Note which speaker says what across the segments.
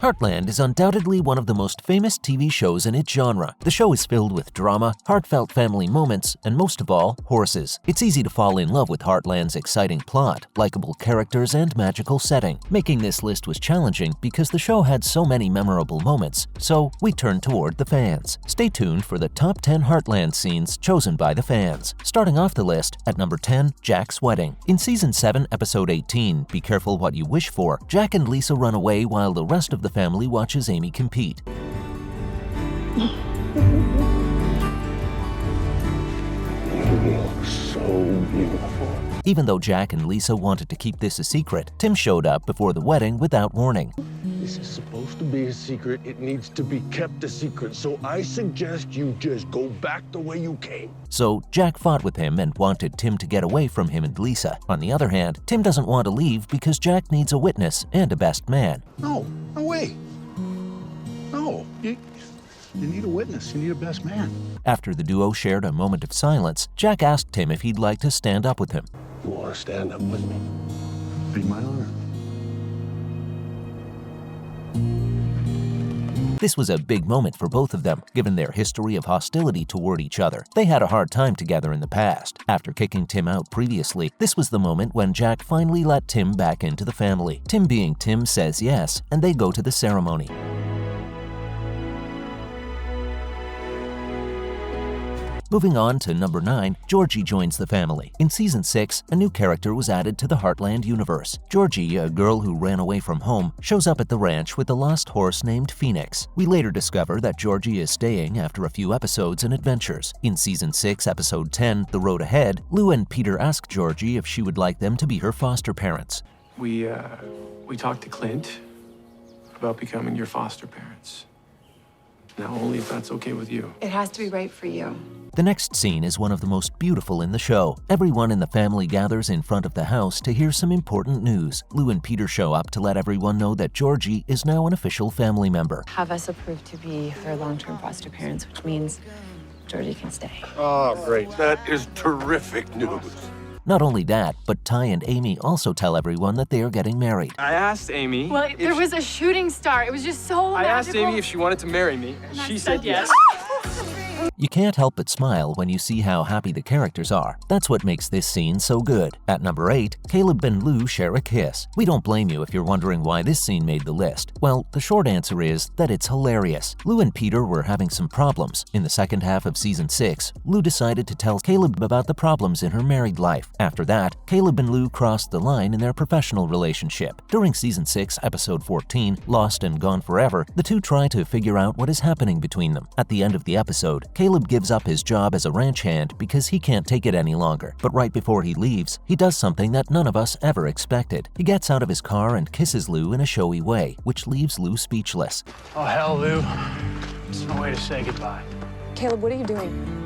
Speaker 1: Heartland is undoubtedly one of the most famous TV shows in its genre. The show is filled with drama, heartfelt family moments, and most of all, horses. It's easy to fall in love with Heartland's exciting plot, likable characters, and magical setting. Making this list was challenging because the show had so many memorable moments, so we turned toward the fans. Stay tuned for the top 10 Heartland scenes chosen by the fans. Starting off the list, at number 10, Jack's wedding. In Season 7, Episode 18, Be Careful What You Wish For, Jack and Lisa run away while the rest of the family watches Amy compete.
Speaker 2: You look so beautiful.
Speaker 1: Even though Jack and Lisa wanted to keep this a secret, Tim showed up before the wedding without warning.
Speaker 2: This is supposed to be a secret. It needs to be kept a secret. So I suggest you just go back the way you came.
Speaker 1: So Jack fought with him and wanted Tim to get away from him and Lisa. On the other hand, Tim doesn't want to leave because Jack needs a witness and a best man.
Speaker 3: No way. No, you need a witness. You need a best man.
Speaker 1: After the duo shared a moment of silence, Jack asked Tim if he'd like to stand up with him.
Speaker 2: You want to stand up with me?
Speaker 3: Be my honor.
Speaker 1: This was a big moment for both of them, given their history of hostility toward each other. They had a hard time together in the past. After kicking Tim out previously, this was the moment when Jack finally let Tim back into the family. Tim being Tim says yes, and they go to the ceremony. Moving on to number 9, Georgie joins the family. In Season 6, a new character was added to the Heartland universe. Georgie, a girl who ran away from home, shows up at the ranch with a lost horse named Phoenix. We later discover that Georgie is staying after a few episodes and adventures. In Season 6, Episode 10, The Road Ahead, Lou and Peter ask Georgie if she would like them to be her foster parents.
Speaker 4: We talked to Clint about becoming your foster parents. Now, only if that's okay with you.
Speaker 5: It has to be right for you.
Speaker 1: The next scene is one of the most beautiful in the show. Everyone in the family gathers in front of the house to hear some important news. Lou and Peter show up to let everyone know that Georgie is now an official family member.
Speaker 5: Have us approved to be her long-term foster parents, which means Georgie can stay.
Speaker 2: Oh, great. That is terrific news.
Speaker 1: Not only that, but Ty and Amy also tell everyone that they are getting married.
Speaker 4: I asked Amy.
Speaker 6: Well, there was a shooting star. It was just so
Speaker 4: I
Speaker 6: magical.
Speaker 4: asked Amy if she wanted to marry me, and she said yes.
Speaker 1: You can't help but smile when you see how happy the characters are. That's what makes this scene so good. At number 8, Caleb and Lou share a kiss. We don't blame you if you're wondering why this scene made the list. Well, the short answer is that it's hilarious. Lou and Peter were having some problems. In the second half of Season 6, Lou decided to tell Caleb about the problems in her married life. After that, Caleb and Lou crossed the line in their professional relationship. During Season 6, Episode 14, Lost and Gone Forever, the two try to figure out what is happening between them. At the end of the episode, Caleb gives up his job as a ranch hand because he can't take it any longer. But right before he leaves, he does something that none of us ever expected. He gets out of his car and kisses Lou in a showy way, which leaves Lou speechless.
Speaker 3: Oh, hell, Lou. It's no way to say goodbye.
Speaker 5: Caleb, what are you doing?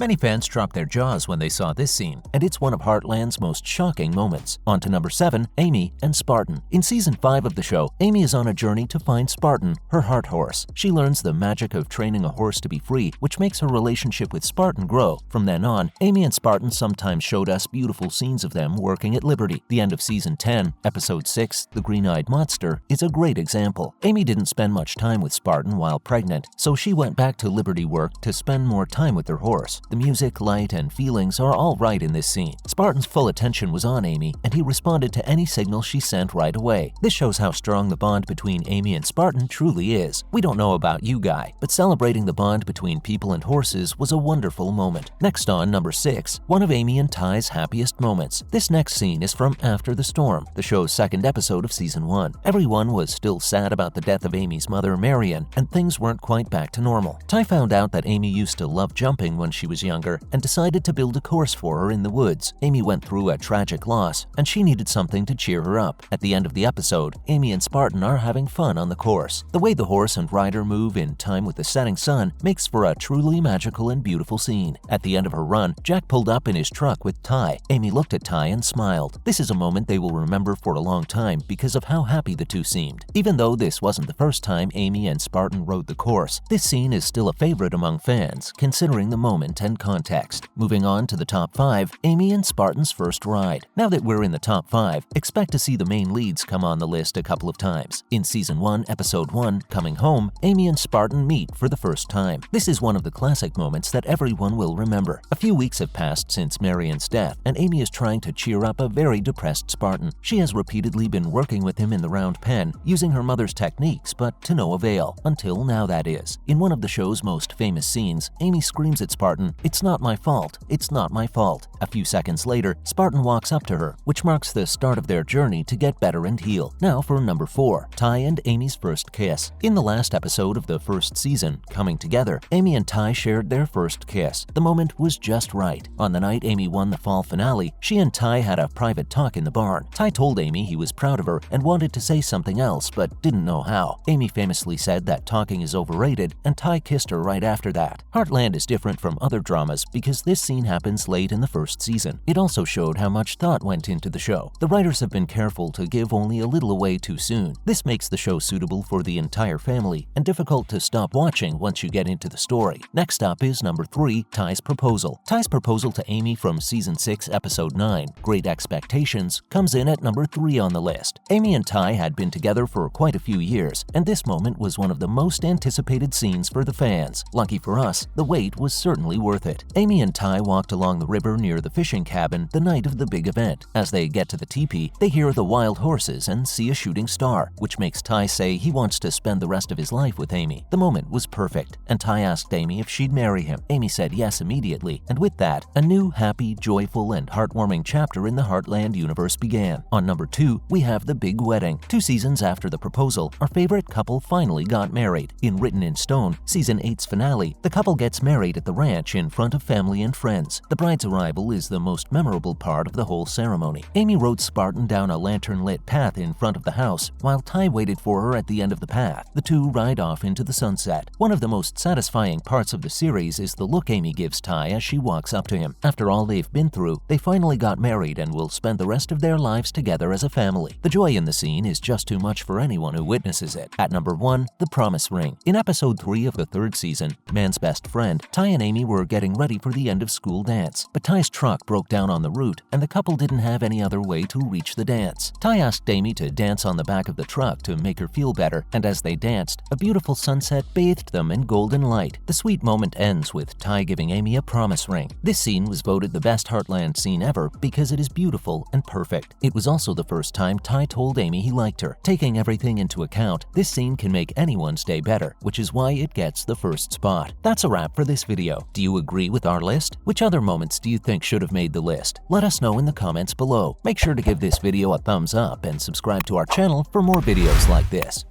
Speaker 1: Many fans dropped their jaws when they saw this scene, and it's one of Heartland's most shocking moments. On to number 7, Amy and Spartan. In Season 5 of the show, Amy is on a journey to find Spartan, her heart horse. She learns the magic of training a horse to be free, which makes her relationship with Spartan grow. From then on, Amy and Spartan sometimes showed us beautiful scenes of them working at Liberty. The end of Season 10, Episode 6, The Green-Eyed Monster, is a great example. Amy didn't spend much time with Spartan while pregnant, so she went back to Liberty work to spend more time with her horse. The music, light, and feelings are all right in this scene. Spartan's full attention was on Amy, and he responded to any signal she sent right away. This shows how strong the bond between Amy and Spartan truly is. We don't know about you, Guy, but celebrating the bond between people and horses was a wonderful moment. Next on number 6, one of Amy and Ty's happiest moments. This next scene is from After the Storm, the show's second episode of Season 1. Everyone was still sad about the death of Amy's mother, Marion, and things weren't quite back to normal. Ty found out that Amy used to love jumping when she was younger and decided to build a course for her in the woods. Amy went through a tragic loss, and she needed something to cheer her up. At the end of the episode, Amy and Spartan are having fun on the course. The way the horse and rider move in time with the setting sun makes for a truly magical and beautiful scene. At the end of her run, Jack pulled up in his truck with Ty. Amy looked at Ty and smiled. This is a moment they will remember for a long time because of how happy the two seemed. Even though this wasn't the first time Amy and Spartan rode the course, this scene is still a favorite among fans, considering the moment and context. Moving on to the top 5, Amy and Spartan's first ride. Now that we're in the top 5, expect to see the main leads come on the list a couple of times. In Season 1, Episode 1, Coming Home, Amy and Spartan meet for the first time. This is one of the classic moments that everyone will remember. A few weeks have passed since Marion's death, and Amy is trying to cheer up a very depressed Spartan. She has repeatedly been working with him in the round pen, using her mother's techniques, but to no avail. Until now, that is. In one of the show's most famous scenes, Amy screams at Spartan, "It's not my fault. It's not my fault." A few seconds later, Spartan walks up to her, which marks the start of their journey to get better and heal. Now for number 4, Ty and Amy's first kiss. In the last episode of the first season, Coming Together, Amy and Ty shared their first kiss. The moment was just right. On the night Amy won the fall finale, she and Ty had a private talk in the barn. Ty told Amy he was proud of her and wanted to say something else but didn't know how. Amy famously said that talking is overrated, and Ty kissed her right after that. Heartland is different from other dramas because this scene happens late in the first season. It also showed how much thought went into the show. The writers have been careful to give only a little away too soon. This makes the show suitable for the entire family and difficult to stop watching once you get into the story. Next up is number 3, Ty's proposal. Ty's proposal to Amy from Season 6, Episode 9, Great Expectations, comes in at number 3 on the list. Amy and Ty had been together for quite a few years, and this moment was one of the most anticipated scenes for the fans. Lucky for us, the wait was certainly worth it. Amy and Ty walked along the river near the fishing cabin the night of the big event. As they get to the teepee, they hear the wild horses and see a shooting star, which makes Ty say he wants to spend the rest of his life with Amy. The moment was perfect, and Ty asked Amy if she'd marry him. Amy said yes immediately, and with that, a new, happy, joyful, and heartwarming chapter in the Heartland universe began. On number 2, we have the big wedding. 2 seasons after the proposal, our favorite couple finally got married. In Written in Stone, Season 8's finale, the couple gets married at the ranch in front of family and friends. The bride's arrival is the most memorable part of the whole ceremony. Amy rode Spartan down a lantern-lit path in front of the house, while Ty waited for her at the end of the path. The two ride off into the sunset. One of the most satisfying parts of the series is the look Amy gives Ty as she walks up to him. After all they've been through, they finally got married and will spend the rest of their lives together as a family. The joy in the scene is just too much for anyone who witnesses it. At number 1, the promise ring. In Episode 3 of the 3rd season, Man's Best Friend, Ty and Amy were getting ready for the end-of-school dance. But Ty's truck broke down on the route, and the couple didn't have any other way to reach the dance. Ty asked Amy to dance on the back of the truck to make her feel better, and as they danced, a beautiful sunset bathed them in golden light. The sweet moment ends with Ty giving Amy a promise ring. This scene was voted the best Heartland scene ever because it is beautiful and perfect. It was also the first time Ty told Amy he liked her. Taking everything into account, this scene can make anyone's day better, which is why it gets the first spot. That's a wrap for this video. Do you agree with our list? Which other moments do you think should have made the list? Let us know in the comments below. Make sure to give this video a thumbs up and subscribe to our channel for more videos like this.